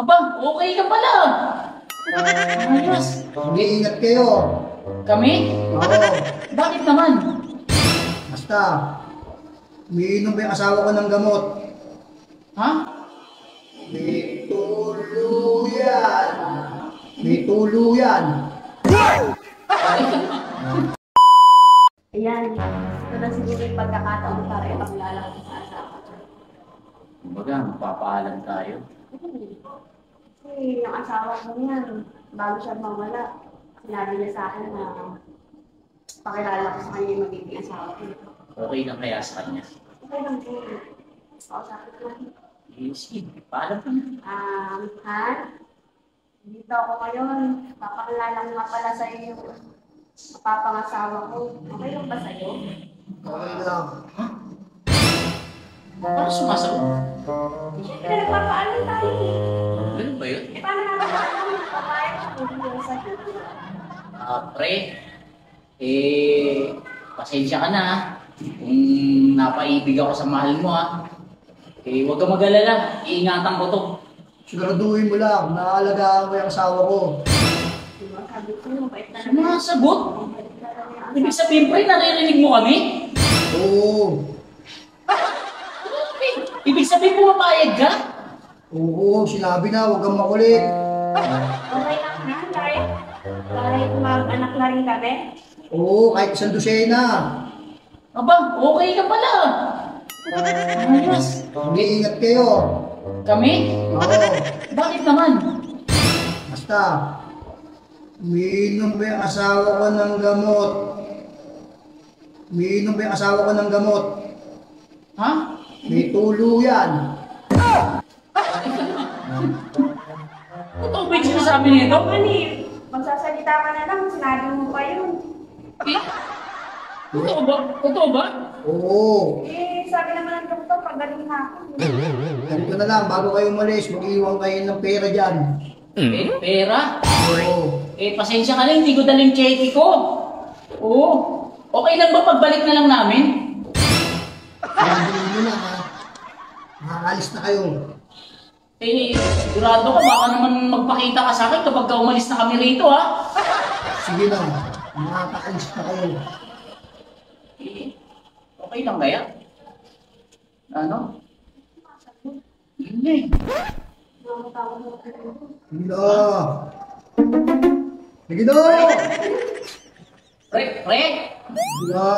Aba, okay ka pala. Ayos. Mag-iingat kayo. Kami? Oo. Bakit naman? Basta, umiinom ba yung asawa ko ng gamot? Ha? May tuluyan. May tuluyan. Ayan, ito na siguro yung pagkakataon para ipakilala ko sa asawa ko. Kumbaga, magpapaalam tayo. Kasi yung asawa ko niyan, bago siya mawala, sinabi niya sa akin na pakilala ko sa kanya yung magiging asawa ko. Okay lang kaya sa kanya. Okay lang po. Pausapin ko. Sige, paalam ka na. Han, dito ako ngayon. Papakilala ko nga pala sa iyo yung mapapangasawa ko. Okay lang ba sa'yo? Okay lang. Parang sumasagot. Siyempre, nagpapaalam tayo eh. Ganun ba yun? Eh, paano naman ako papayag kung hindi ko sa iyo? Pre, pasensya ka na ha. Kung napaibig ako sa mahal mo ha. Huwag ka mag-alala. Iingatan ko to. Siguraduhin mo lang, naaalagaan mo yung asawa ko. Diba, sabi ko, mabait na naman. Sumasagot? Mabait na naman yung Ibig sabihin, pre, naririnig mo kami? Oo. Ibig sabihin, pumapayag ka? Oo, sinabi na, huwag kang makulit. okay lang na, kahit mag-anak na rin kami. Oo, kahit isang dosena. Aba, okay ka pala. Ayos. Mag-iingat kayo. Kami? Oo. Bakit naman? Basta, umiinom ba yung asawa ko ng gamot? Umiinom ba yung asawa ko ng gamot? Ha? May tuluyan. Totoo ba yung sinasabi nito? Mani, magsasalita ka na lang, sinabi mo pa yun. Totoo ba? Totoo ba? Oo. Eh, sabi naman ng doktor, pagaling na ako. Ganito na lang, bago kayo umalis, mag-iwan kayo ng pera dyan. Pera? Oo. Pasensya ka lang, hindi ko daling cheque ko. Oo. Okay lang ba pagbalik na lang namin? Sabihin nyo na ha. Makakalis na kayo. Sigurado ka, baka naman magpakita ka sa akin kapag ka umalis na kami rito, ha? Sige na, makakalis na kayo. Okay lang kaya? Ano? Yun nga eh. Sige na. Sige na. Pre! Sige na.